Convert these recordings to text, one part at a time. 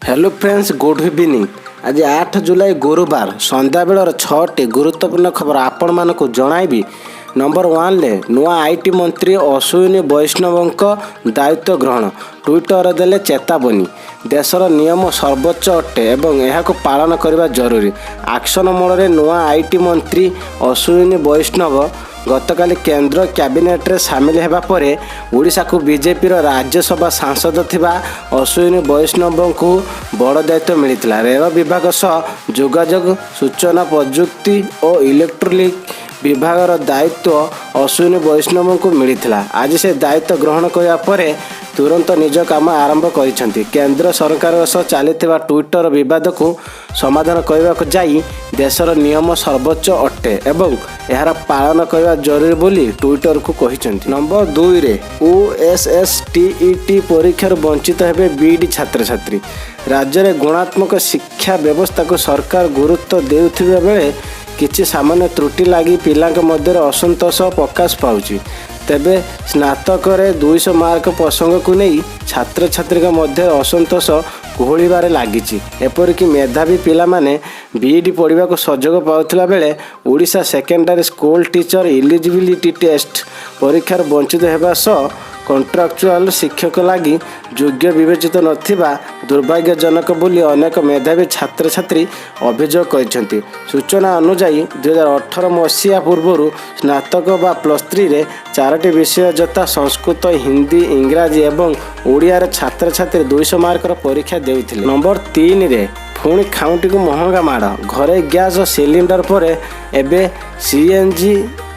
Hello friends, good evening. आज 8 जुलाई गुरुवार संध्या baler 6टी गुरुत्वपूर्ण खबर आपण मानक जणाइबी। नंबर 1 ले नुआ आईटी मंत्री अश्विनी वैष्णवंक दायित्व ग्रहण, ट्विटर देले चेतावनी। देशर नियम सर्वोच्च अटे एवं एहाको पालन करबा जरूरी। एक्शन मोड रे नुआ आईटी मंत्री अश्विनी वैष्णव गतकाली केंद्र कैबिनेट रे सामिल हेबा परे ओडिशा को बीजेपी राज्यसभा सांसद थिबा अश्विनी वैष्णव को बड़ दायित्व मिलिथिला। रेल विभाग सह जोगाजोग, सूचना प्रजुक्ति और इलेक्ट्रोनिक विभाग दायित्व अश्विनी वैष्णव को मिलिथिला। आज से दायित्व ग्रहण करने पर तुरंत निज काम आरंभ करिसेंती। केंद्र सरकार सह चलीथिबा ट्विटर विवाद को समाधान करने को जाई देशर नियम सर्वोच्च अटे एवं यार पालन करने जरूरी बोली ट्विटर को कहिसेंती। नंबर 2 रे OSSTET परीक्षार वंचित हेबे बीडी छात्र छात्री। राज्य में गुणात्मक शिक्षा व्यवस्था को सरकार गुरुत्व देउथिबा बेले किछि सामान्य त्रुटि लगी पिलांक मध्य असंतोष प्रकाश पाउछि। तेबे स्नातक 200 मार्क प्रसंग को नहीं छात्र छात्री मध्य असंतोष घोलिबारे लागिछि। एपरिक मेधावी पिला माने बीईडी पढ़ा को सुजोग पाउथिला बेले Odisha secondary school teacher eligibility test परीक्षार वंचित हेबा सह कॉन्ट्राक्चुअल शिक्षक लगी योग्य विवेचित नथिबा दुर्भाग्यजनक बोली अनेक मेधावी छात्र छात्री अभियोग करिसेंती। सूचना अनुसार 2018 मसीहा पूर्व स्नातक बा +3 रे 4टी विषय जता संस्कृत, हिंदी, इंग्राजी एवं ओडिया छात्र छात्री 200 मार्कर परीक्षा देउथिले। नंबर 3 रे पुणी खाउंटी को महंगा माड़, घरे गैस सिलिंडर पर एबे सीएनजी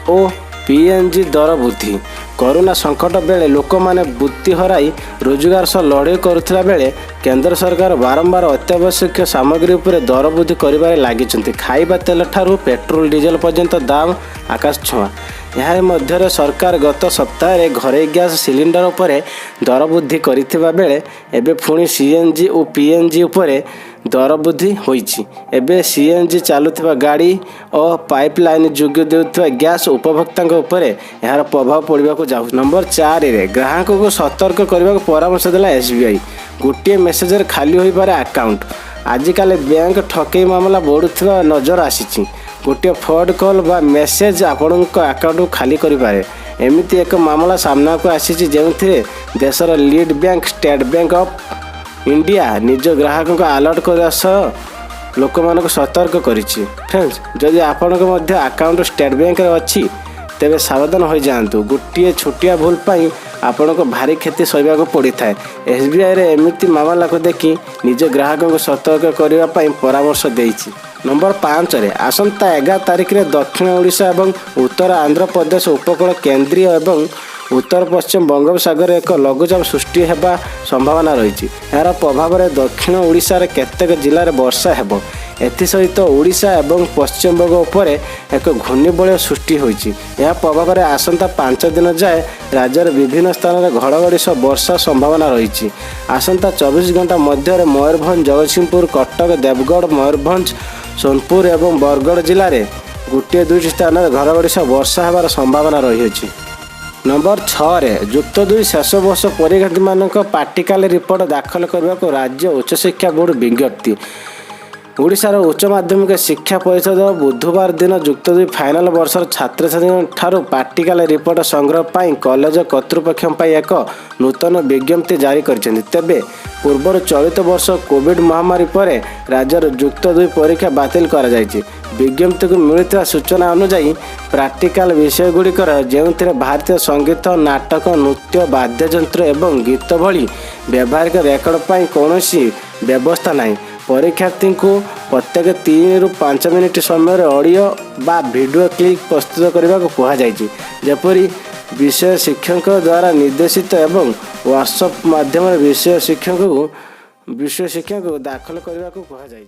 और पीएनजी दर वृद्धि। कोरोना संकट बेले लोक माने बुद्धि हराई रोजगार सह लड़ाई करुथिला बेले केंद्र सरकार बारंबार अत्यावश्यक सामग्री उपर दर वृद्धि करिबारे लागिचंती। खाइबा तेल ठारू पेट्रोल डीजेल पर्यंत दाम आकाश छुआ। यहाँ मध्य सरकार गत सप्ताह घरे गैस सिलिंडर उपर दर वृद्धि करिथिबा बेले एबे पुणी सीएनजी और पीएनजी उपर दर वृद्धि होईछि। एबे सीएनजी चालुथिबा गाड़ी और पाइपलाइन जोग्य देउथिबा गैस उपभोक्ता उपर यार प्रभाव पड़वा को जाउ। नंबर 4 रे ग्राहक को सतर्क करने परामर्श देला एसबीआई। गोटे मेसेज खाली हो पारे अकाउंट। आजिकल बैंक ठकई मामला बढ़ुवा नजर आसी। गोटे फ्रॉड कॉल बा मेसेज आपण अकाउंट खाली करें एमती एक मामला सामना को आसी जो देशर lead bank state bank of India निज ग्राहक को अलर्ट करने सह लोक मानक सतर्क करिछि। फ्रेंड्स, जदि आपण अकाउंट स्टेट बैंक रे अछि तेबे सावधान हो जातु। गोटे छोटिया भूल पाई आपण को भारी क्षति सहवा को पड़ी था। एसबीआई रे एमती मामला को देखि निज ग्राहक को सतर्क करने परामर्श देइछि। नंबर 5 रे आसंता 11 तारिख रे दक्षिण ओडिशा एवं उत्तर आंध्र प्रदेश उपकूल केंद्रीय एवं उत्तर पश्चिम बंगोपसागर एक लघुचाप सृष्टि होगा संभावना रही। यार प्रभाव में दक्षिण ओडिशा रे केतेक जिले में वर्षा हेबो। एसत ओडिशा एवं पश्चिमबंग उपर एक घूर्णिबलय सृष्टि होइछि। यह प्रभाव में आसंता 5 दिन जाए राज्यर विभिन्न स्थान में घड़घड़ी सह वर्षा संभावना रही। आसंता 24 घंटा मध्य मयूरभंज, जगतसिंहपुर, कटक, देवगढ़, मयूरभंज, सोनपुर एवं बरगढ़ जिले में गोटे 2 स्थान में घड़घड़ी सह वर्षा होबार संभावना रही। नंबर 6 रे जुक्त 2 शेष वर्ष परीक्षार्थी मानक पार्टिकल रिपोर्ट दाखल करने को राज्य उच्च शिक्षा बोर्ड विज्ञप्ति। ओडिशार उच्च माध्यमिक शिक्षा परिषद बुधवार दिन जुक्त 2 फाइनाल वर्षर छात्र छात्री ठारू पार्टिकल रिपोर्ट संग्रह पाई कॉलेज कर्तृपक्ष एक नूतन विज्ञप्ति जारी करिसेंती। तेबे पूर्वर चलित वर्ष कोविड महामारी पर राज्यर जुक्त 2 परीक्षा बातिल करा जायछि। विज्ञप्ति को मिलता सूचना अनुसार प्राक्टिकल विषय गुड़िकर जो भारतीय संगीत, नाटक, नृत्य, वाद्ययंत्र एवं गीत भली व्यावहारिक रेकर्ड पाई कौनसी व्यवस्था नहीं। परीक्षार्थी को प्रत्येक 3 ରୁ 5 मिनिट समय ऑडियो बा वीडियो क्लिप प्रस्तुत करने को कहुई। जपरी विषय शिक्षक द्वारा निर्देशित एवं व्हाट्सएप माध्यम विषय शिक्षक को दाखल करने को कहुई।